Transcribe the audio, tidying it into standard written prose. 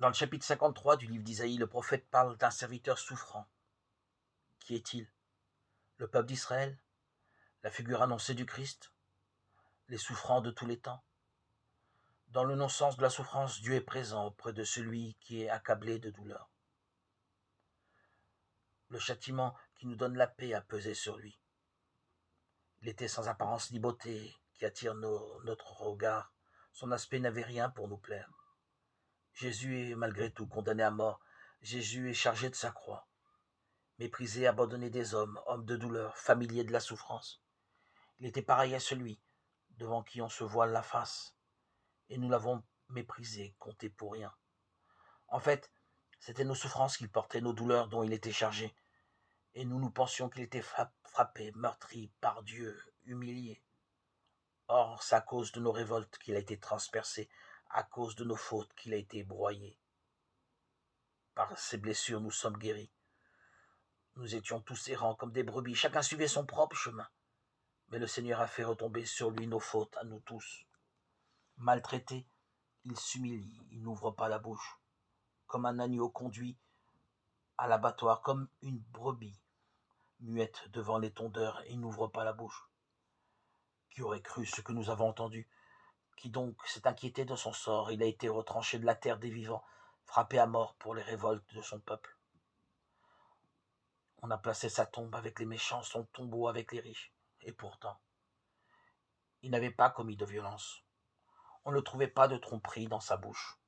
Dans le chapitre 53 du livre d'Isaïe, le prophète parle d'un serviteur souffrant. Qui est-il? Le peuple d'Israël? La figure annoncée du Christ? Les souffrants de tous les temps? Dans le non-sens de la souffrance, Dieu est présent auprès de celui qui est accablé de douleur. Le châtiment qui nous donne la paix a pesé sur lui. Il était sans apparence ni beauté qui attire notre regard. Son aspect n'avait rien pour nous plaire. Jésus est malgré tout condamné à mort. Jésus est chargé de sa croix. Méprisé, abandonné des hommes, homme de douleur, familier de la souffrance. Il était pareil à celui devant qui on se voile la face. Et nous l'avons méprisé, compté pour rien. En fait, c'était nos souffrances qu'il portait, nos douleurs dont il était chargé. Et nous pensions qu'il était frappé, meurtri par Dieu, humilié. Or, c'est à cause de nos révoltes qu'il a été transpercé, à cause de nos fautes qu'il a été broyé. Par ses blessures, nous sommes guéris. Nous étions tous errants comme des brebis, chacun suivait son propre chemin. Mais le Seigneur a fait retomber sur lui nos fautes, à nous tous. Maltraité, il s'humilie, il n'ouvre pas la bouche. Comme un agneau conduit à l'abattoir, comme une brebis, muette devant les tondeurs, il n'ouvre pas la bouche. Qui aurait cru ce que nous avons entendu? Qui donc s'est inquiété de son sort? Il a été retranché de la terre des vivants, frappé à mort pour les révoltes de son peuple. On a placé sa tombe avec les méchants, son tombeau avec les riches. Et pourtant, il n'avait pas commis de violence. On ne trouvait pas de tromperie dans sa bouche.